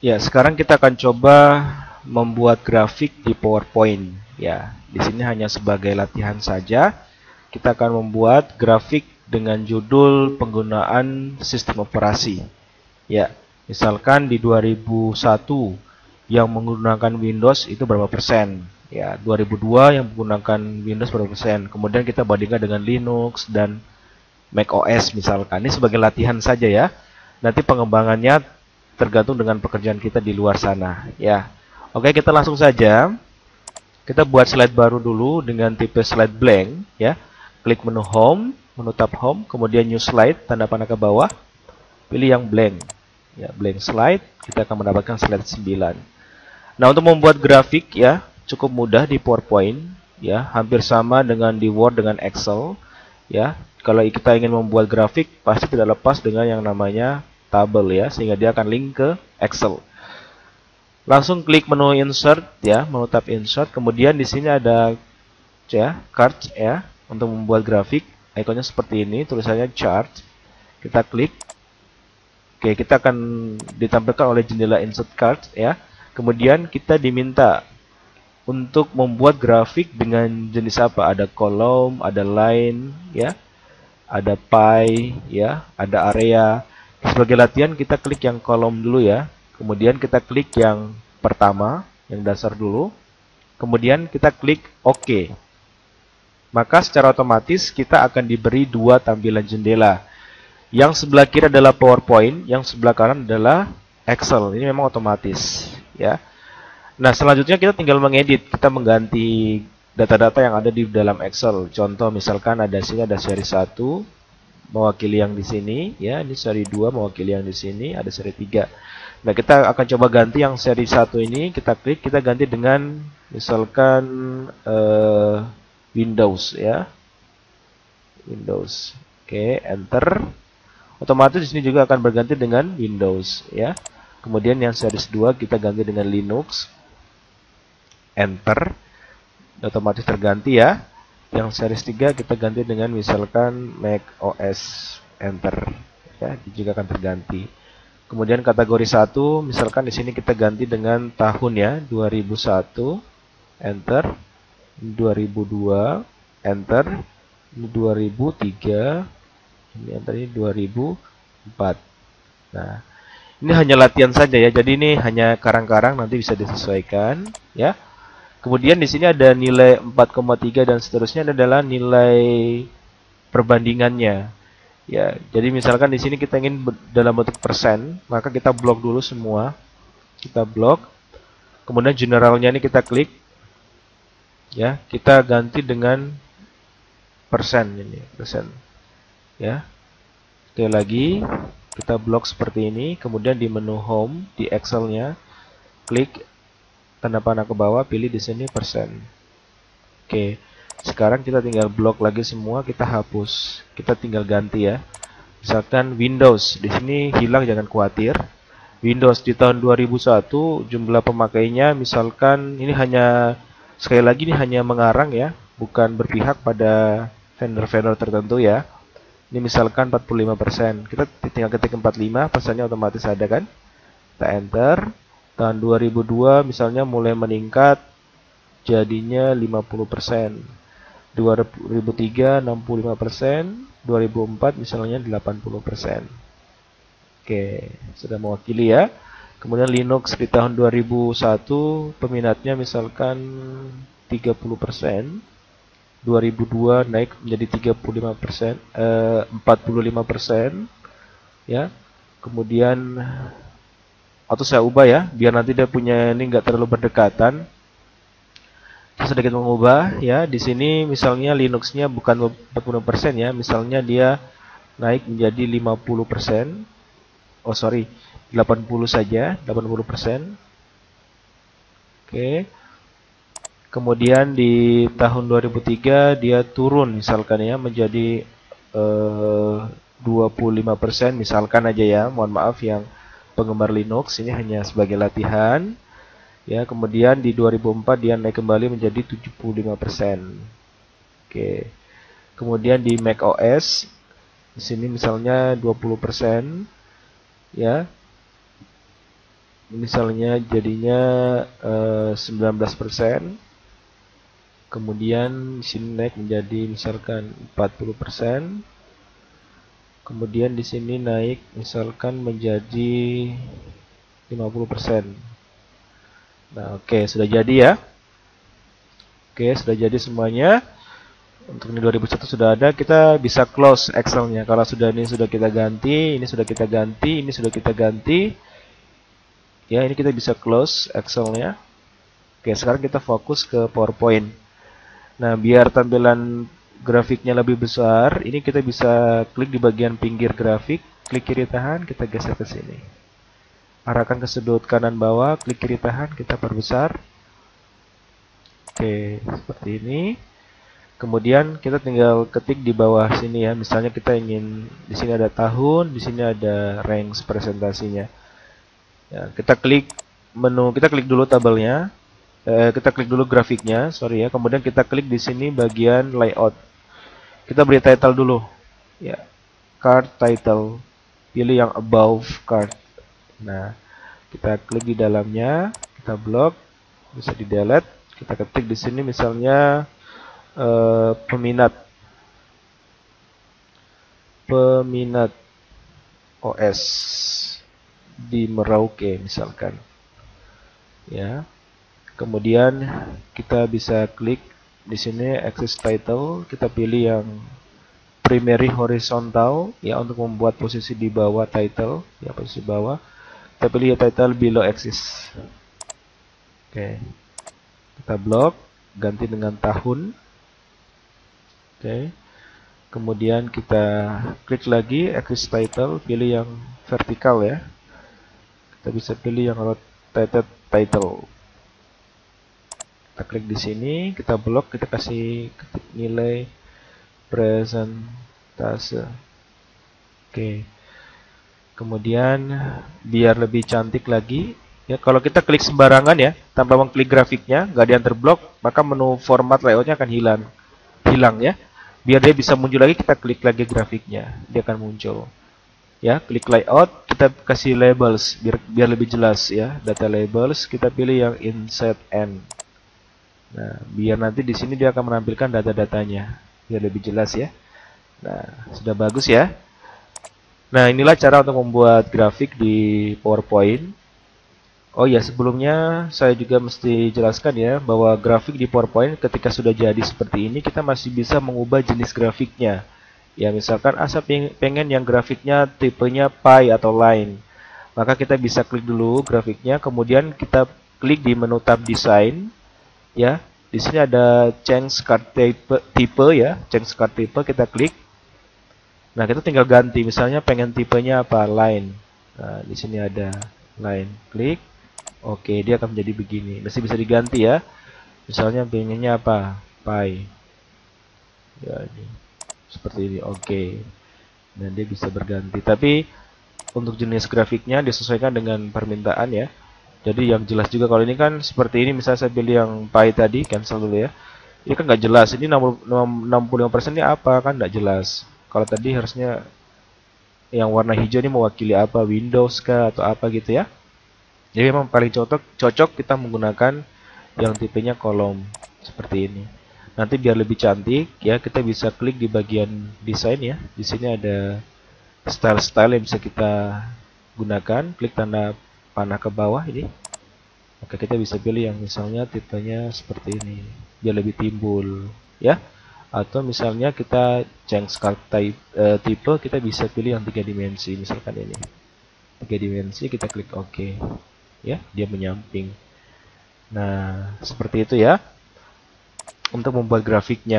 Ya, sekarang kita akan coba membuat grafik di PowerPoint. Ya, di sini hanya sebagai latihan saja. Kita akan membuat grafik dengan judul penggunaan sistem operasi. Ya, misalkan di 2001 yang menggunakan Windows itu berapa persen? Ya, 2002 yang menggunakan Windows berapa persen? Kemudian kita bandingkan dengan Linux dan macOS misalkan. Ini sebagai latihan saja ya. Nanti pengembangannya tergantung dengan pekerjaan kita di luar sana ya. Oke, kita langsung saja. Kita buat slide baru dulu dengan tipe slide blank ya. Klik menu home, menu tab home, kemudian new slide, tanda panah ke bawah, pilih yang blank. Ya, blank slide, kita akan mendapatkan slide 9. Nah, untuk membuat grafik ya, cukup mudah di PowerPoint ya, hampir sama dengan di Word dengan Excel ya. Kalau kita ingin membuat grafik pasti tidak lepas dengan yang namanya tabel ya, sehingga dia akan link ke Excel. Langsung klik menu insert ya, menu tab insert, kemudian di sini ada ya, chart ya, untuk membuat grafik. Ikonnya seperti ini, tulisannya chart. Kita klik. Oke, kita akan ditampilkan oleh jendela insert card ya. Kemudian kita diminta untuk membuat grafik dengan jenis apa? Ada kolom, ada line ya, ada pie ya, ada area. Sebagai latihan kita klik yang kolom dulu ya. Kemudian kita klik yang pertama, yang dasar dulu. Kemudian kita klik OK. Maka secara otomatis kita akan diberi dua tampilan jendela. Yang sebelah kiri adalah PowerPoint, yang sebelah kanan adalah Excel. Ini memang otomatis, ya. Nah, selanjutnya kita tinggal mengedit. Kita mengganti data-data yang ada di dalam Excel. Contoh misalkan ada sini ada seri 1 mewakili yang di sini, ya. Ini seri 2 mewakili yang di sini, ada seri 3. Nah, kita akan coba ganti yang seri 1 ini, kita klik, kita ganti dengan misalkan Windows ya. Windows. Oke, enter. Otomatis di sini juga akan berganti dengan Windows ya. Kemudian yang series 2 kita ganti dengan Linux. Enter. Otomatis terganti ya. Yang series 3 kita ganti dengan misalkan Mac OS. Enter. Ya, juga akan terganti. Kemudian kategori 1 misalkan di sini kita ganti dengan tahun ya, 2001. Enter. 2002. Enter. 2003. Ini yang tadi 2004. Nah, ini hanya latihan saja ya. Jadi ini hanya karang-karang, nanti bisa disesuaikan ya. Kemudian di sini ada nilai 4,3 dan seterusnya adalah nilai perbandingannya. Ya, jadi misalkan di sini kita ingin dalam bentuk persen, maka kita blok dulu semua. Kita blok. Kemudian generalnya ini kita klik. Ya, kita ganti dengan persen ini, persen. Ya. Sekali lagi, kita blok seperti ini, kemudian di menu home di Excel-nya klik tanda panah ke bawah, pilih di sini persen. Oke. Sekarang kita tinggal blok lagi semua, kita hapus. Kita tinggal ganti ya. Misalkan Windows, di sini hilang jangan khawatir. Windows di tahun 2001 jumlah pemakainya misalkan ini hanya sekali lagi ini hanya mengarang ya, bukan berpihak pada vendor-vendor tertentu ya. Ini misalkan 45%. Kita tinggal ketik 45, pesannya otomatis ada kan? Kita enter. Tahun 2002 misalnya mulai meningkat jadinya 50%. 2003 65%, 2004 misalnya 80%. Oke, sudah mewakili ya. Kemudian Linux di tahun 2001 peminatnya misalkan 30%. 2002 naik menjadi 35%, 45%, ya. Kemudian atau saya ubah ya, biar nanti dia punya ini nggak terlalu berdekatan. Saya sedikit mengubah ya. Di sini misalnya Linuxnya bukan 40% ya, misalnya dia naik menjadi 50%. Oh sorry, 80 saja, 80%. Oke. Kemudian di tahun 2003 dia turun misalkan ya menjadi 25% misalkan aja ya. Mohon maaf yang penggemar Linux, ini hanya sebagai latihan. Ya, kemudian di 2004 dia naik kembali menjadi 75%. Oke. Kemudian di Mac OS di sini misalnya 20%. Ya. misalnya jadinya 19%, kemudian di sini naik menjadi misalkan 40%, kemudian di sini naik misalkan menjadi 50%. Nah, oke, sudah jadi ya. Oke, sudah jadi semuanya. Untuk ini 2001 sudah ada, kita bisa close Excel-nya. Kalau sudah ini sudah kita ganti, ini sudah kita ganti, ini sudah kita ganti. Ya, ini kita bisa close Excel-nya. Oke, sekarang kita fokus ke PowerPoint. Nah, biar tampilan grafiknya lebih besar, ini kita bisa klik di bagian pinggir grafik, klik kiri tahan, kita geser ke sini. Arahkan ke sudut kanan bawah, klik kiri tahan, kita perbesar. Oke, seperti ini. Kemudian kita tinggal ketik di bawah sini ya. Misalnya kita ingin di sini ada tahun, di sini ada range presentasinya. Ya, kita klik menu, kita klik dulu tabelnya. Kita klik dulu grafiknya, sorry ya. Kemudian kita klik di sini bagian layout. Kita beri title dulu. Ya. Card title. Pilih yang above card. Nah, kita klik di dalamnya, kita blok, bisa di delete. Kita ketik di sini misalnya peminat OS di Merauke misalkan ya. Kemudian kita bisa klik di sini access title, kita pilih yang primary horizontal ya untuk membuat posisi di bawah title ya, posisi bawah. Kita pilih ya title below axis. Oke. Kita blok, ganti dengan tahun. Oke. Kemudian kita klik lagi axis title, pilih yang vertikal ya. Kita bisa pilih yang rotated title. Kita klik di sini, kita blok, kita kasih ketik nilai presentase. Oke. Kemudian biar lebih cantik lagi, ya kalau kita klik sembarangan ya, tanpa mengklik grafiknya, nggak ada yang terblok, maka menu format layoutnya akan hilang ya. Biar dia bisa muncul lagi, kita klik lagi grafiknya, dia akan muncul. Ya, klik layout, kita kasih labels biar lebih jelas ya. Data labels, kita pilih yang insert and. Nah, biar nanti di sini dia akan menampilkan data-datanya, biar lebih jelas ya. Nah, sudah bagus ya. Nah, inilah cara untuk membuat grafik di PowerPoint. Oh ya, sebelumnya saya juga mesti jelaskan ya bahwa grafik di PowerPoint ketika sudah jadi seperti ini, kita masih bisa mengubah jenis grafiknya. Ya, misalkan saya pengen yang grafiknya tipenya pie atau line. Maka kita bisa klik dulu grafiknya, kemudian kita klik di menu tab design. Ya, di sini ada change card type ya, change card type, kita klik. Nah, kita tinggal ganti, misalnya pengen tipenya apa, line. Nah, di sini ada line, klik. Oke, dia akan menjadi begini. Masih bisa diganti ya. Misalnya pengennya apa? Pie. Ya, ini. Seperti ini. Oke. Dan dia bisa berganti. Tapi untuk jenis grafiknya disesuaikan dengan permintaan ya. Jadi yang jelas juga kalau ini kan seperti ini. Misalnya saya pilih yang pie tadi, cancel dulu ya. Ini kan nggak jelas. Ini 65% ini apa kan nggak jelas. Kalau tadi harusnya yang warna hijau ini mewakili apa? Windows kah atau apa gitu ya. Jadi memang paling cocok kita menggunakan yang tipenya kolom seperti ini. Nanti biar lebih cantik ya, kita bisa klik di bagian desain ya. Di sini ada style-style yang bisa kita gunakan. Klik tanda panah ke bawah ini. Oke, kita bisa pilih yang misalnya tipenya seperti ini, biar lebih timbul ya. Atau misalnya kita change tipe, kita bisa pilih yang 3 dimensi, misalkan ini 3 dimensi, kita klik OK. Ya, dia menyamping. Nah, seperti itu ya untuk membuat grafiknya.